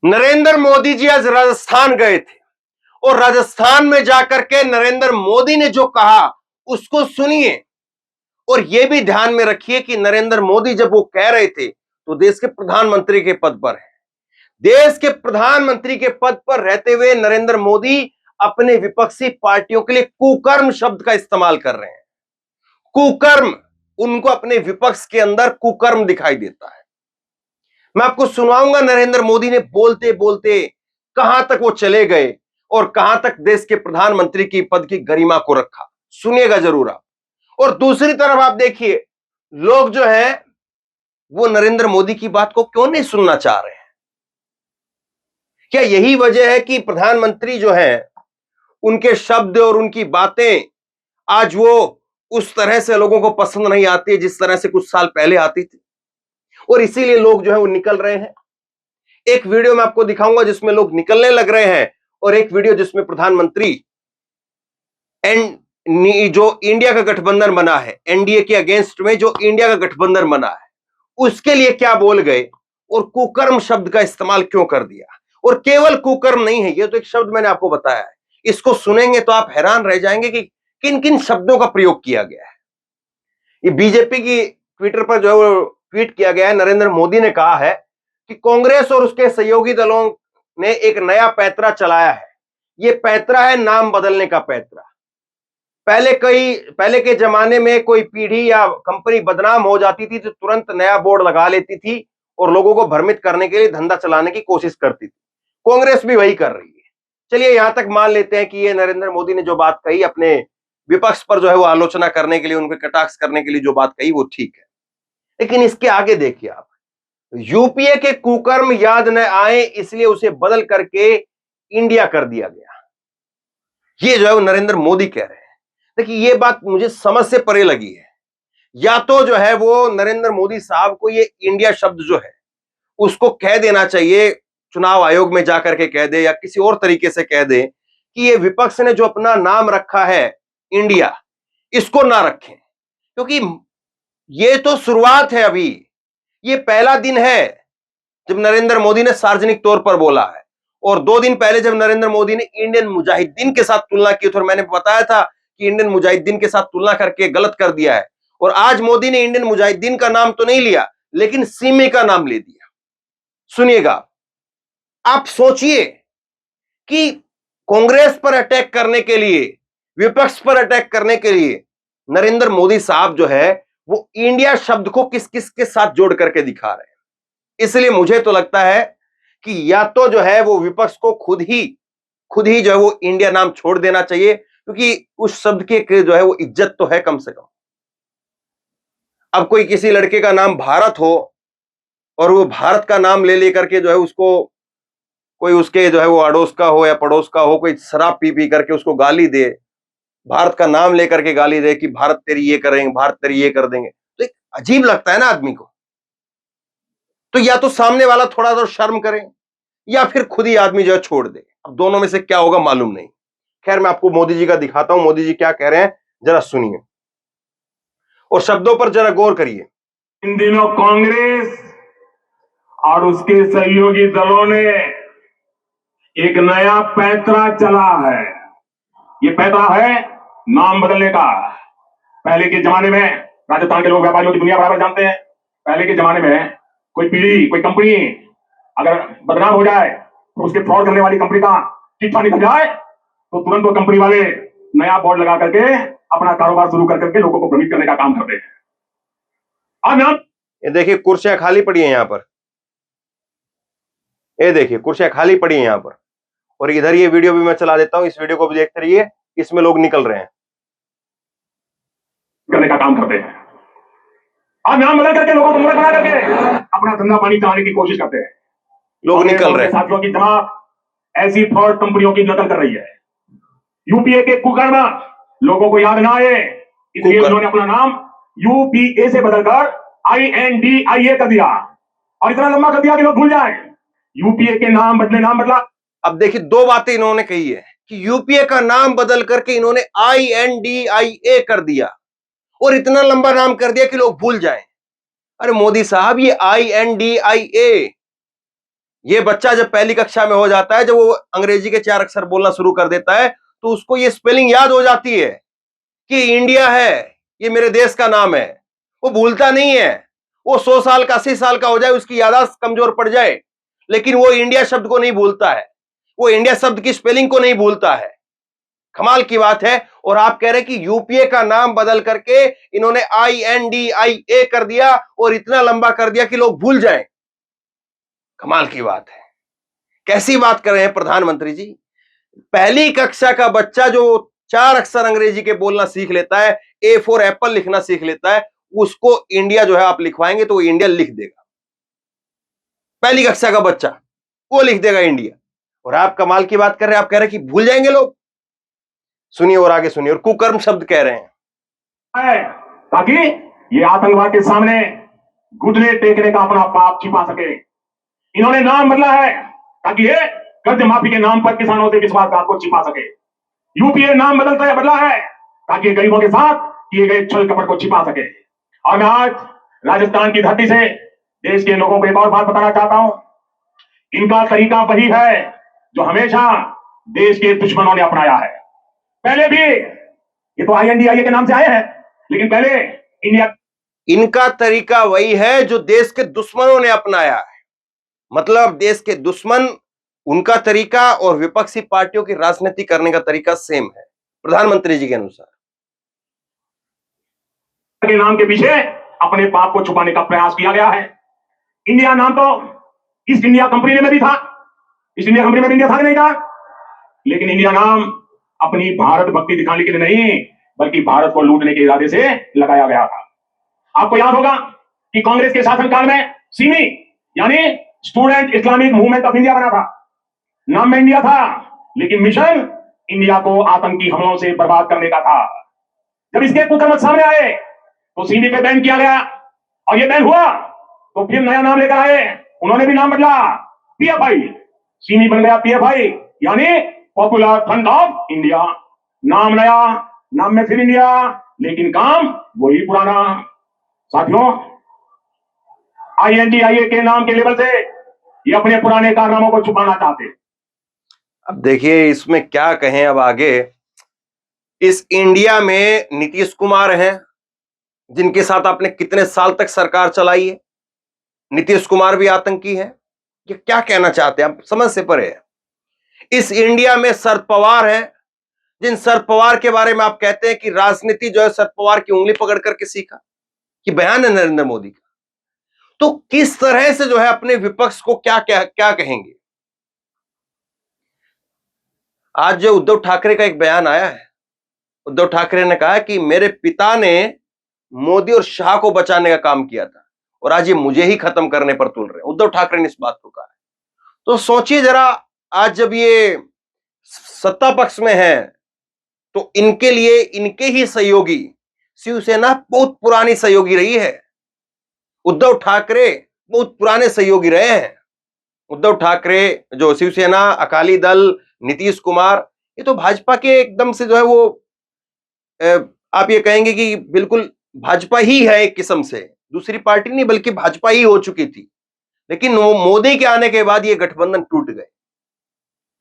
नरेंद्र मोदी जी आज राजस्थान गए थे और राजस्थान में जाकर के नरेंद्र मोदी ने जो कहा उसको सुनिए और यह भी ध्यान में रखिए कि नरेंद्र मोदी जब वो कह रहे थे तो देश के प्रधानमंत्री के पद पर है। देश के प्रधानमंत्री के पद पर रहते हुए नरेंद्र मोदी अपने विपक्षी पार्टियों के लिए कुकर्म शब्द का इस्तेमाल कर रहे हैं। कुकर्म, उनको अपने विपक्ष के अंदर कुकर्म दिखाई देता है। मैं आपको सुनाऊंगा नरेंद्र मोदी ने बोलते बोलते कहां तक वो चले गए और कहां तक देश के प्रधानमंत्री की पद की गरिमा को रखा। सुनिएगा जरूर आप। और दूसरी तरफ आप देखिए, लोग जो है वो नरेंद्र मोदी की बात को क्यों नहीं सुनना चाह रहे हैं? क्या यही वजह है कि प्रधानमंत्री जो है उनके शब्द और उनकी बातें आज वो उस तरह से लोगों को पसंद नहीं आती जिस तरह से कुछ साल पहले आती थी, और इसीलिए लोग जो है वो निकल रहे हैं? एक वीडियो मैं आपको दिखाऊंगा जिसमें लोग निकलने लग रहे हैं और एक वीडियो जिसमें प्रधानमंत्री जो इंडिया का गठबंधन बना है, एनडीए के अगेंस्ट में जो इंडिया का गठबंधन बना है, उसके लिए क्या बोल गए और कुकर्म शब्द का इस्तेमाल क्यों कर दिया। और केवल कुकर्म नहीं है, ये तो एक शब्द मैंने आपको बताया है, इसको सुनेंगे तो आप हैरान रह जाएंगे कि किन किन शब्दों का प्रयोग किया गया है। ये बीजेपी की ट्विटर पर जो है वो ट्वीट किया गया है। नरेंद्र मोदी ने कहा है कि कांग्रेस और उसके सहयोगी दलों ने एक नया पैंतरा चलाया है। ये पैंतरा है नाम बदलने का पैंतरा। पहले के जमाने में कोई पीढ़ी या कंपनी बदनाम हो जाती थी तो तुरंत नया बोर्ड लगा लेती थी और लोगों को भ्रमित करने के लिए धंधा चलाने की कोशिश करती थी। कांग्रेस भी वही कर रही है। चलिए यहां तक मान लेते हैं कि ये नरेंद्र मोदी ने जो बात कही अपने विपक्ष पर जो है वो आलोचना करने के लिए, उनके कटाक्ष करने के लिए जो बात कही वो ठीक है, लेकिन इसके आगे देखिए आप, यूपीए के कुकर्म याद न आए इसलिए उसे बदल करके इंडिया कर दिया गया। ये जो है वो नरेंद्र मोदी कह रहे हैं। देखिए ये बात मुझे समझ से परे लगी है। या तो जो है वो नरेंद्र मोदी साहब को ये इंडिया शब्द जो है उसको कह देना चाहिए, चुनाव आयोग में जाकर के कह दे या किसी और तरीके से कह दे कि ये विपक्ष ने जो अपना नाम रखा है इंडिया, इसको ना रखें, क्योंकि ये तो शुरुआत है। अभी ये पहला दिन है जब नरेंद्र मोदी ने सार्वजनिक तौर पर बोला है, और 2 दिन पहले जब नरेंद्र मोदी ने इंडियन मुजाहिदीन के साथ तुलना की तो मैंने बताया था कि इंडियन मुजाहिदीन के साथ तुलना करके गलत कर दिया है। और आज मोदी ने इंडियन मुजाहिदीन का नाम तो नहीं लिया लेकिन सीमे का नाम ले दिया। सुनिएगा, आप सोचिए कि कांग्रेस पर अटैक करने के लिए, विपक्ष पर अटैक करने के लिए नरेंद्र मोदी साहब जो है वो इंडिया शब्द को किस किस के साथ जोड़ करके दिखा रहे हैं। इसलिए मुझे तो लगता है कि या तो जो है वो विपक्ष को खुद ही जो है वो इंडिया नाम छोड़ देना चाहिए, क्योंकि उस शब्द के जो है वो इज्जत तो है कम से कम। अब कोई किसी लड़के का नाम भारत हो और वो भारत का नाम ले लेकर के जो है उसको कोई उसके जो है वो अड़ोस का हो या पड़ोस का हो, कोई शराब पी पी करके उसको गाली दे, भारत का नाम लेकर के गाली दे कि भारत तेरी ये करेंगे, भारत तेरी ये कर देंगे, तो एक अजीब लगता है ना आदमी को। तो या तो सामने वाला थोड़ा सा शर्म करे या फिर खुद ही आदमी जो है छोड़ दे। अब दोनों में से क्या होगा मालूम नहीं। खैर मैं आपको मोदी जी का दिखाता हूं, मोदी जी क्या कह रहे हैं जरा सुनिए और शब्दों पर जरा गौर करिए। इन दिनों कांग्रेस और उसके सहयोगी दलों ने एक नया पैंतरा चला है। ये पैंतरा है नाम बदलने का। पहले के जमाने में राजस्थान के लोग व्यापारियों की दुनिया बराबर जानते हैं। पहले के जमाने में कोई पीढ़ी, कोई कंपनी अगर बदनाम हो जाए तो उसके फ्रॉड करने वाली कंपनी का चिट्ठा निकल जाए तो तुरंत वो कंपनी वाले नया बोर्ड लगा करके अपना कारोबार शुरू कर करके लोगों को भ्रमित करने का काम करते हैं। अब ये देखिए कुर्सियां खाली पड़ी हैं यहां पर, ये देखिए कुर्सियां खाली पड़ी हैं यहां पर, और इधर ये वीडियो भी मैं चला देता हूं, इस वीडियो को भी देखते रहिए, इसमें लोग निकल रहे हैं, करने का काम करते हैं। अब नाम बदल करके लोगों को मूर्ख बना करके अपना धंधा पानी चलाने की कोशिश करते हैं। लोग निकल रहे हैं। साथियों की जमात ऐसी फ्रॉड कंपनियों की नकल कर रही है। यूपीए के कुकर्म लोगों को याद ना आए इसलिए उन्होंने अपना नाम यूपीए से बदलकर INDIA कर दिया और इतना लंबा कर दिया कि लोग भूल जाए। यूपीए के नाम बदला। अब देखिए 2 बातें इन्होंने कही है कि यूपीए का नाम बदल करके इन्होंने INDIA कर दिया और इतना लंबा नाम कर दिया कि लोग भूल जाएं। अरे मोदी साहब, ये INDIA ये बच्चा जब पहली कक्षा में हो जाता है, जब वो अंग्रेजी के 4 अक्षर बोलना शुरू कर देता है, तो उसको ये स्पेलिंग याद हो जाती है कि इंडिया है, ये मेरे देश का नाम है। वो भूलता नहीं है। वो 100 साल का, 80 साल का हो जाए, उसकी याददाश्त कमजोर पड़ जाए, लेकिन वो इंडिया शब्द को नहीं भूलता है, वो इंडिया शब्द की स्पेलिंग को नहीं भूलता है। कमाल की बात है। और आप कह रहे हैं कि यूपीए का नाम बदल करके इन्होंने INDIA कर दिया और इतना लंबा कर दिया कि लोग भूल जाएं। कमाल की बात है। कैसी बात कर रहे हैं प्रधानमंत्री जी। पहली कक्षा का बच्चा जो 4 अक्षर अंग्रेजी के बोलना सीख लेता है, A फॉर एप्पल लिखना सीख लेता है, उसको इंडिया जो है आप लिखवाएंगे तो वो इंडिया लिख देगा। पहली कक्षा का बच्चा वो लिख देगा इंडिया। और आप कमाल की बात कर रहे हैं, आप कह रहे हैं कि भूल जाएंगे लोग। सुनिए और आगे सुनिए। और कुकर्म शब्द कह रहे हैं ताकि ये आतंकवाद के सामने घुटने टेकने का अपना पाप छिपा सके। इन्होंने नाम बदला है ताकि ये कर्ज माफी के नाम पर किसानों से विश्वासघात को छिपा सके। यूपीए नाम बदला है ताकि गरीबों के साथ किए गए छल कपट को छिपा सके। और मैं आज राजस्थान की धरती से देश के लोगों को एक और बात बताना चाहता हूं। इनका तरीका वही है जो हमेशा देश के दुश्मनों ने अपनाया है। पहले भी ये तो INDIA के नाम से आए हैं, लेकिन पहले इंडिया। इनका तरीका वही है जो देश के दुश्मनों ने अपनाया है। मतलब देश के दुश्मन, उनका तरीका और विपक्षी पार्टियों की राजनीति करने का तरीका सेम है, प्रधानमंत्री जी के अनुसार। के नाम के पीछे अपने पाप को छुपाने का प्रयास किया गया है। इंडिया नाम तो ईस्ट इंडिया कंपनी में भी था, ईस्ट इंडिया कंपनी में इंडिया था कि नहीं था, लेकिन इंडिया नाम अपनी भारत भक्ति दिखाने के लिए नहीं, बल्कि भारत को लूटने के इरादे से लगाया गया था। आपको याद होगा कि कांग्रेस के शासनकाल में सिमी यानी student Islamic movement of India बना था। नाम में इंडिया था, लेकिन मिशन इंडिया को आतंकी हमलों से बर्बाद करने का था। जब इसके कुकर्म सामने आए तो सिमी पे बैन किया गया, और ये बैन हुआ तो फिर नया नाम लेकर आए, उन्होंने भी नाम बदला, PFI। सिमी बन गया PFI यानी पॉपुलर फ्रंट ऑफ इंडिया। नाम नया, नाम में फिर इंडिया, लेकिन काम वही पुराना। साथियों, INDIA के नाम के लेवल से ये अपने पुराने कारनामों को छुपाना चाहते। अब देखिए इसमें क्या कहें अब आगे। इस इंडिया में नीतीश कुमार हैं, जिनके साथ आपने कितने साल तक सरकार चलाई है। नीतीश कुमार भी आतंकी है। ये क्या कहना चाहते हैं आप, समझ से परे है। इस इंडिया में शरद पवार है, जिन शरद पवार के बारे में आप कहते हैं कि राजनीति जो है शरद पवार की उंगली पकड़ करके सीखा, कि बयान है नरेंद्र मोदी का। तो किस तरह से जो है अपने विपक्ष को क्या क्या क्या कहेंगे। आज जो उद्धव ठाकरे का एक बयान आया है, उद्धव ठाकरे ने कहा कि मेरे पिता ने मोदी और शाह को बचाने का काम किया था और आज ये मुझे ही खत्म करने पर तुल रहे हैं। उद्धव ठाकरे ने इस बात को कहा है। तो सोचिए जरा, आज जब ये सत्ता पक्ष में है तो इनके लिए इनके ही सहयोगी, शिवसेना बहुत पुरानी सहयोगी रही है। उद्धव ठाकरे बहुत पुराने सहयोगी रहे हैं। उद्धव ठाकरे, जो शिवसेना, अकाली दल, नीतीश कुमार, ये तो भाजपा के एकदम से जो है वो आप ये कहेंगे कि बिल्कुल भाजपा ही है एक किस्म से, दूसरी पार्टी नहीं बल्कि भाजपा ही हो चुकी थी। लेकिन मोदी के आने के बाद ये गठबंधन टूट गए।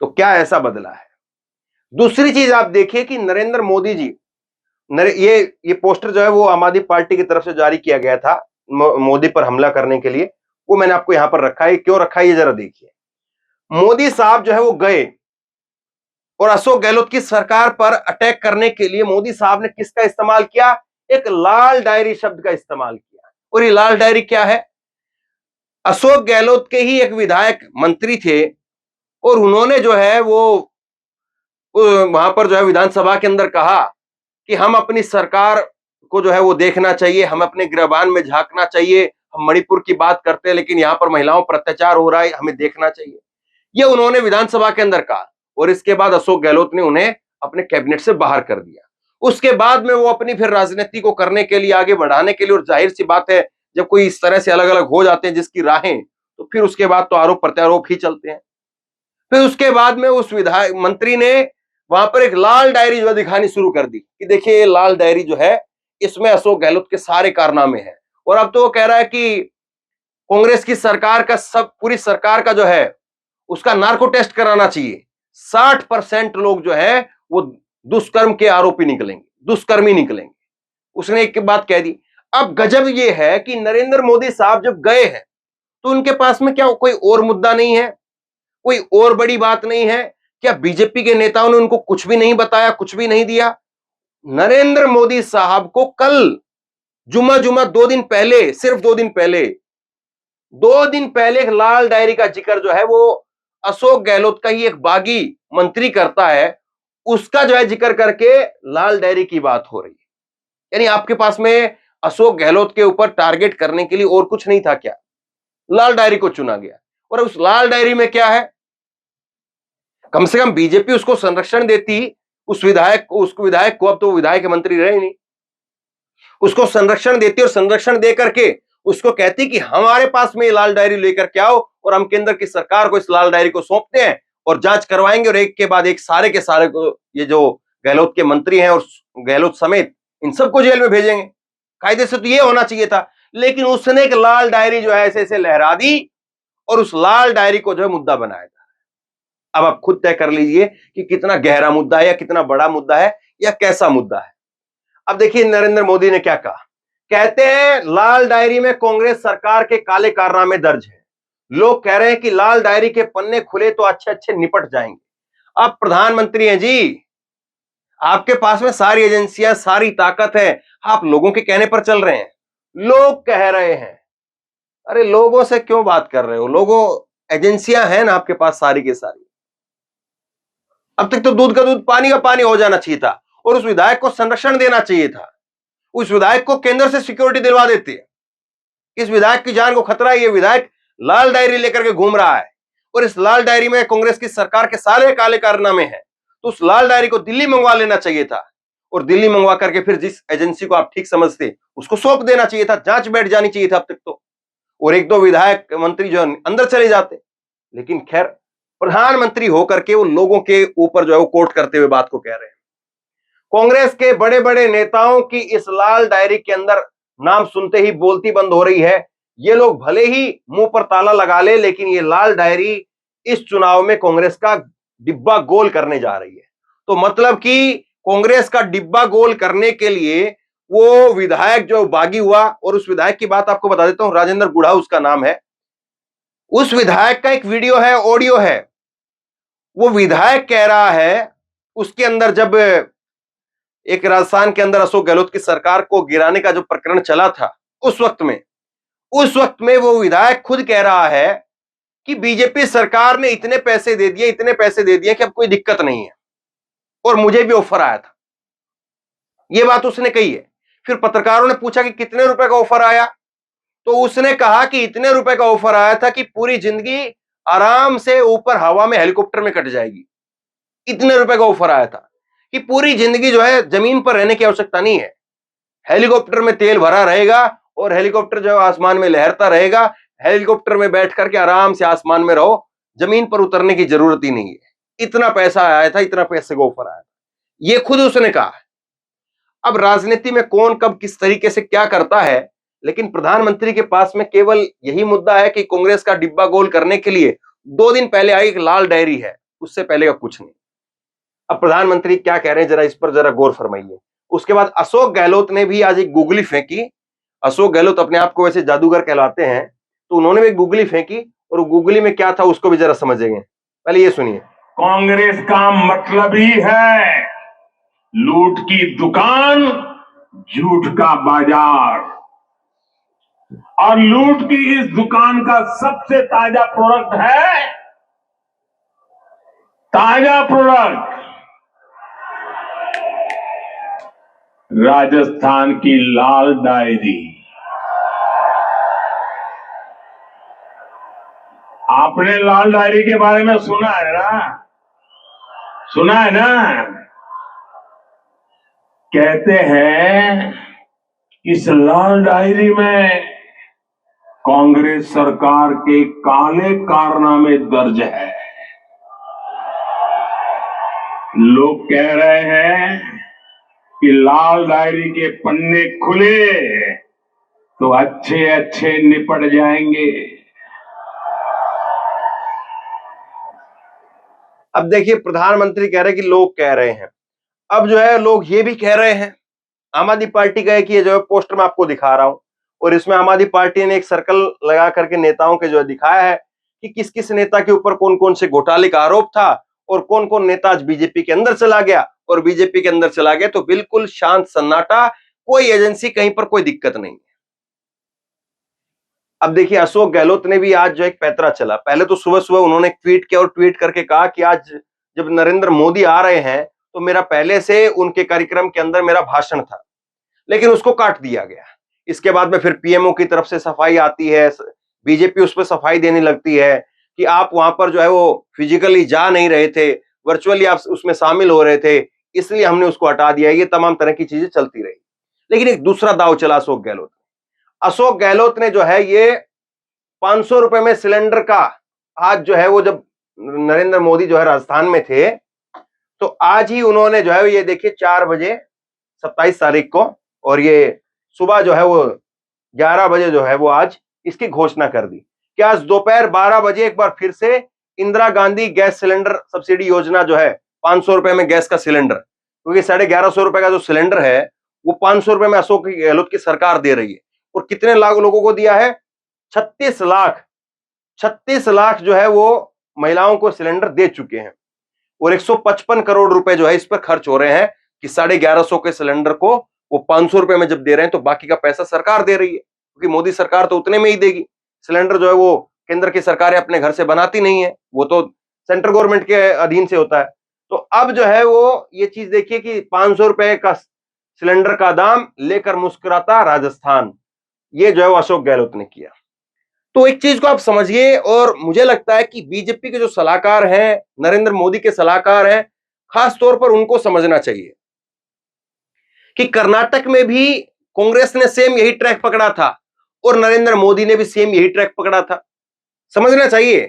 तो क्या ऐसा बदला है। दूसरी चीज आप देखिए कि नरेंद्र मोदी जी, ये पोस्टर जो है वो आम आदमी पार्टी की तरफ से जारी किया गया था मोदी पर हमला करने के लिए। वो मैंने आपको यहां पर रखा है, क्यों रखा है ये जरा देखिए। मोदी साहब जो है वो गए और अशोक गहलोत की सरकार पर अटैक करने के लिए मोदी साहब ने किसका इस्तेमाल किया, एक लाल डायरी शब्द का इस्तेमाल किया। और ये लाल डायरी क्या है, अशोक गहलोत के ही एक विधायक मंत्री थे और उन्होंने जो है वो वहां पर जो है विधानसभा के अंदर कहा कि हम अपनी सरकार को जो है वो देखना चाहिए, हम अपने गिरबान में झांकना चाहिए। हम मणिपुर की बात करते हैं लेकिन यहां पर महिलाओं पर अत्याचार हो रहा है, हमें देखना चाहिए। ये उन्होंने विधानसभा के अंदर कहा और इसके बाद अशोक गहलोत ने उन्हें अपने कैबिनेट से बाहर कर दिया। उसके बाद में वो अपनी फिर राजनीति को करने के लिए, आगे बढ़ाने के लिए, और जाहिर सी बात है जब कोई इस तरह से अलग अलग हो जाते हैं जिसकी राहें, तो फिर उसके बाद तो आरोप प्रत्यारोप ही चलते हैं। फिर उसके बाद में उस विधायक मंत्री ने वहां पर एक लाल डायरी जो दिखानी शुरू कर दी कि देखिए ये लाल डायरी जो है इसमें अशोक गहलोत के सारे कारनामे हैं। और अब तो वो कह रहा है कि कांग्रेस की सरकार का पूरी सरकार का जो है उसका नार्को टेस्ट कराना चाहिए। 60% लोग जो है वो दुष्कर्म के आरोपी निकलेंगे, दुष्कर्मी निकलेंगे। उसने एक बात कह दी। अब गजब ये है कि नरेंद्र मोदी साहब जब गए हैं तो उनके पास में क्या कोई और मुद्दा नहीं है, कोई और बड़ी बात नहीं है? क्या बीजेपी के नेताओं ने उनको कुछ भी नहीं बताया, कुछ भी नहीं दिया? नरेंद्र मोदी साहब को कल जुम्मा जुम्मा 2 दिन पहले, सिर्फ 2 दिन पहले एक लाल डायरी का जिक्र जो है वो अशोक गहलोत का ही एक बागी मंत्री करता है, उसका जो है जिक्र करके लाल डायरी की बात हो रही है। यानी आपके पास में अशोक गहलोत के ऊपर टारगेट करने के लिए और कुछ नहीं था क्या? लाल डायरी को चुना गया। और उस लाल डायरी में क्या है? कम से कम बीजेपी उसको संरक्षण देती, उस विधायक को, अब तो विधायक मंत्री रहे नहीं, उसको संरक्षण देती और संरक्षण दे करके उसको कहती कि हमारे पास में ये लाल डायरी लेकर के आओ और हम केंद्र की सरकार को इस लाल डायरी को सौंपते हैं और जांच करवाएंगे और एक के बाद एक सारे के सारे को, ये जो गहलोत के मंत्री हैं और गहलोत समेत इन सबको जेल में भेजेंगे। कायदे से तो ये होना चाहिए था, लेकिन उसने एक लाल डायरी जो है ऐसे ऐसे लहरा दी और उस लाल डायरी को जो है मुद्दा बनाया था। अब आप खुद तय कर लीजिए कि कितना गहरा मुद्दा है या कितना बड़ा मुद्दा है या कैसा मुद्दा है। अब देखिए नरेंद्र मोदी ने क्या कहा। कहते हैं लाल डायरी में कांग्रेस सरकार के काले कारनामे दर्ज है। लोग कह रहे हैं कि लाल डायरी के पन्ने खुले तो अच्छे अच्छे निपट जाएंगे। अब प्रधानमंत्री हैं जी, आपके पास में सारी एजेंसियां, सारी ताकत है, आप लोगों के कहने पर चल रहे हैं। लोग कह रहे हैं, अरे लोगों से क्यों बात कर रहे हो? लोगों, एजेंसियां हैं ना आपके पास सारी की सारी। अब तक तो दूध का दूध पानी का पानी हो जाना चाहिए था और उस विधायक को संरक्षण देना चाहिए था। उस विधायक को केंद्र से सिक्योरिटी दिलवा देती है। इस विधायक की जान को खतरा है, ये विधायक लाल डायरी लेकर के घूम रहा है और इस लाल डायरी में कांग्रेस की सरकार के सारे काले कारनामे हैं। तो उस लाल डायरी को दिल्ली मंगवा लेना चाहिए था और दिल्ली मंगवा करके फिर जिस एजेंसी को आप ठीक समझते उसको सौंप देना चाहिए था, जांच बैठ जानी चाहिए था अब तक तो, और 1-2 विधायक मंत्री जो अंदर चले जाते। लेकिन खैर, प्रधानमंत्री होकर के वो लोगों के ऊपर जो है वो कोर्ट करते हुए बात को कह रहे हैं। कांग्रेस के बड़े बड़े नेताओं की इस लाल डायरी के अंदर नाम सुनते ही बोलती बंद हो रही है। ये लोग भले ही मुंह पर ताला लगा ले, लेकिन ये लाल डायरी इस चुनाव में कांग्रेस का डिब्बा गोल करने जा रही है। तो मतलब कि कांग्रेस का डिब्बा गोल करने के लिए वो विधायक जो बागी हुआ, और उस विधायक की बात आपको बता देता हूं, राजेंद्र गुढ़ा उसका नाम है। उस विधायक का एक वीडियो है, ऑडियो है। वो विधायक कह रहा है, उसके अंदर जब एक राजस्थान के अंदर अशोक गहलोत की सरकार को गिराने का जो प्रकरण चला था, उस वक्त में वो विधायक खुद कह रहा है कि बीजेपी सरकार ने इतने पैसे दे दिए कि अब कोई दिक्कत नहीं है और मुझे भी ऑफर आया था। ये बात उसने कही है। फिर पत्रकारों ने पूछा कि कितने रुपए का ऑफर आया, तो उसने कहा कि इतने रुपए का ऑफर आया था कि पूरी जिंदगी आराम से ऊपर हवा में हेलीकॉप्टर में कट जाएगी। इतने रुपए का ऑफर आया था कि पूरी जिंदगी जो है जमीन पर रहने की आवश्यकता नहीं है, हेलीकॉप्टर में तेल भरा रहेगा और हेलीकॉप्टर जो आसमान में लहरता रहेगा, हेलीकॉप्टर में बैठ करके आराम से आसमान में रहो, जमीन पर उतरने की जरूरत ही नहीं है। इतना पैसा आया था, इतना पैसे का ऑफर आया था, ये खुद उसने कहा है। अब राजनीति में कौन कब किस तरीके से क्या करता है, लेकिन प्रधानमंत्री के पास में केवल यही मुद्दा है कि कांग्रेस का डिब्बा गोल करने के लिए 2 दिन पहले आई एक लाल डायरी है, उससे पहले का कुछ नहीं। अब प्रधानमंत्री क्या कह रहे हैं जरा इस पर जरा गौर फरमाइए। उसके बाद अशोक गहलोत ने भी आज एक गुगली फेंकी। अशोक गहलोत अपने आप को वैसे जादूगर कहलाते हैं, तो उन्होंने भी गुगली फेंकी और गुगली में क्या था उसको भी जरा समझेंगे। पहले ये सुनिए। कांग्रेस का मतलब ही है लूट की दुकान, झूठ का बाजार, और लूट की इस दुकान का सबसे ताजा प्रोडक्ट है, ताजा प्रोडक्ट राजस्थान की लाल डायरी। आपने लाल डायरी के बारे में सुना है ना? सुना है ना? कहते हैं इस लाल डायरी में कांग्रेस सरकार के काले कारनामे दर्ज है। लोग कह रहे हैं कि लाल डायरी के पन्ने खुले तो अच्छे अच्छे निपट जाएंगे। अब देखिए, प्रधानमंत्री कह रहे हैं कि लोग कह रहे हैं, अब जो है लोग ये भी कह रहे हैं। आम आदमी पार्टी का है कि ये जो है पोस्टर मैं आपको दिखा रहा हूं, और इसमें आम आदमी पार्टी ने एक सर्कल लगा करके नेताओं के जो है दिखाया है कि किस किस नेता के ऊपर कौन कौन से घोटाले का आरोप था, और कौन कौन नेता आज बीजेपी के अंदर चला गया, और बीजेपी के अंदर चला गया तो बिल्कुल शांत सन्नाटा, कोई एजेंसी कहीं पर कोई दिक्कत नहीं है। अब देखिए, अशोक गहलोत ने भी आज जो एक पैतरा चला, पहले तो सुबह सुबह उन्होंने ट्वीट किया और ट्वीट करके कहा कि आज जब नरेंद्र मोदी आ रहे हैं तो मेरा पहले से उनके कार्यक्रम के अंदर मेरा भाषण था, लेकिन उसको काट दिया गया। इसके बाद में फिर पीएमओ की तरफ से सफाई आती है, बीजेपी उस पर सफाई देने लगती है कि आप वहां पर जो है वो फिजिकली जा नहीं रहे थे, वर्चुअली आप उसमें शामिल हो रहे थे, इसलिए हमने उसको हटा दिया। ये तमाम तरह की चीजें चलती रही, लेकिन एक दूसरा दाव चला अशोक गहलोत ने जो है ये 500 रुपए में सिलेंडर का, आज जो है वो जब नरेंद्र मोदी जो है राजस्थान में थे तो आज ही उन्होंने जो है ये देखिए 4 बजे 27 तारीख को, और ये सुबह जो है वो 11 बजे जो है वो आज इसकी घोषणा कर दी कि आज दोपहर 12 बजे एक बार फिर से Indira Gandhi gas cylinder subsidy योजना जो है 500 रुपए में गैस का सिलेंडर, क्योंकि 1150 रुपए का जो सिलेंडर है वो 500 रुपए में अशोक गहलोत की सरकार दे रही है। और कितने लाख लोगों को दिया है? 36 लाख जो है वो महिलाओं को सिलेंडर दे चुके हैं, और 155 करोड़ रुपए जो है इस पर खर्च हो रहे हैं कि 1150 के सिलेंडर को वो 500 रुपए में जब दे रहे हैं तो बाकी का पैसा सरकार दे रही है, क्योंकि मोदी सरकार तो उतने में ही देगी। सिलेंडर जो है वो केंद्र की सरकारें अपने घर से बनाती नहीं है, वो तो सेंट्रल गवर्नमेंट के अधीन से होता है। तो अब जो है वो ये चीज देखिए कि 500 रुपए का सिलेंडर का दाम लेकर मुस्कुराता राजस्थान, ये जो है वो अशोक गहलोत ने किया। तो एक चीज को आप समझिए, और मुझे लगता है कि बीजेपी के जो सलाहकार हैं, नरेंद्र मोदी के सलाहकार हैं, खास तौर पर उनको समझना चाहिए कि कर्नाटक में भी कांग्रेस ने सेम यही ट्रैक पकड़ा था और नरेंद्र मोदी ने भी सेम यही ट्रैक पकड़ा था। समझना चाहिए,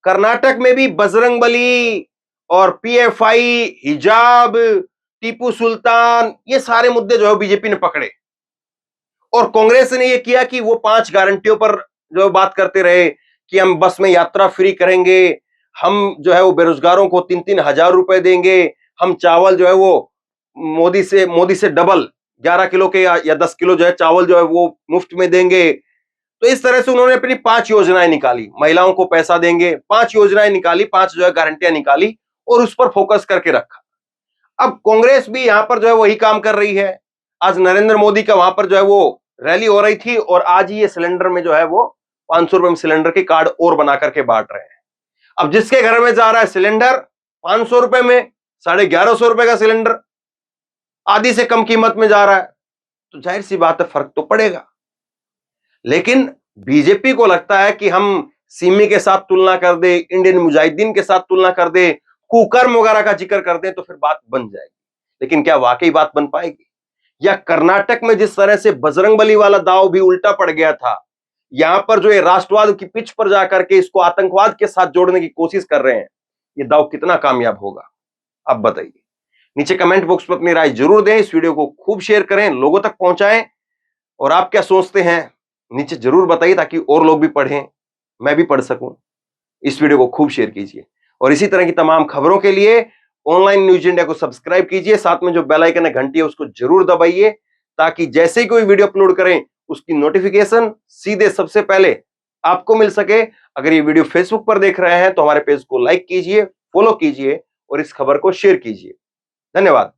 कर्नाटक में भी बजरंगबली और पीएफआई, हिजाब, टीपू सुल्तान, ये सारे मुद्दे जो है बीजेपी ने पकड़े, और कांग्रेस ने ये किया कि वो 5 गारंटियों पर जो बात करते रहे कि हम बस में यात्रा फ्री करेंगे, हम जो है वो बेरोजगारों को 3-3 हजार रुपए देंगे, हम चावल जो है वो मोदी से डबल 11 किलो के या 10 किलो जो है चावल जो है वो मुफ्त में देंगे। तो इस तरह से उन्होंने अपनी 5 योजनाएं निकाली, महिलाओं को पैसा देंगे, 5 योजनाएं निकाली, 5 जो है गारंटियां निकाली, और उस पर फोकस करके रखा। अब कांग्रेस भी यहां पर जो है वही काम कर रही है। आज नरेंद्र मोदी का वहां पर जो है वो रैली हो रही थी, और आज ही ये सिलेंडर में जो है वो 500 रुपए में सिलेंडर के कार्ड और बना करके बांट रहे हैं। अब जिसके घर में जा रहा है सिलेंडर 500 रुपए में, 1150 रुपए का सिलेंडर आधी से कम कीमत में जा रहा है, तो जाहिर सी बात है फर्क तो पड़ेगा। लेकिन बीजेपी को लगता है कि हम सिमी के साथ तुलना कर दे, इंडियन मुजाहिदीन के साथ तुलना कर दे, कुकर्म वगैरह का जिक्र कर दे तो फिर बात बन जाएगी। लेकिन क्या वाकई बात बन पाएगी? या कर्नाटक में जिस तरह से बजरंगबली वाला दाव भी उल्टा पड़ गया था, यहां पर जो ये राष्ट्रवाद की पिच पर जाकर के इसको आतंकवाद के साथ जोड़ने की कोशिश कर रहे हैं, ये दाव कितना कामयाब होगा? अब बताइए। नीचे कमेंट बॉक्स में अपनी राय जरूर दें, इस वीडियो को खूब शेयर करें, लोगों तक पहुंचाएं, और आप क्या सोचते हैं नीचे जरूर बताइए, ताकि और लोग भी पढ़ें, मैं भी पढ़ सकूं। इस वीडियो को खूब शेयर कीजिए, और इसी तरह की तमाम खबरों के लिए ऑनलाइन न्यूज इंडिया को सब्सक्राइब कीजिए, साथ में जो बेल आइकन है, घंटी है, उसको जरूर दबाइए, ताकि जैसे ही कोई वीडियो अपलोड करें उसकी नोटिफिकेशन सीधे सबसे पहले आपको मिल सके। अगर ये वीडियो फेसबुक पर देख रहे हैं तो हमारे पेज को लाइक कीजिए, फॉलो कीजिए, और इस खबर को शेयर कीजिए। धन्यवाद।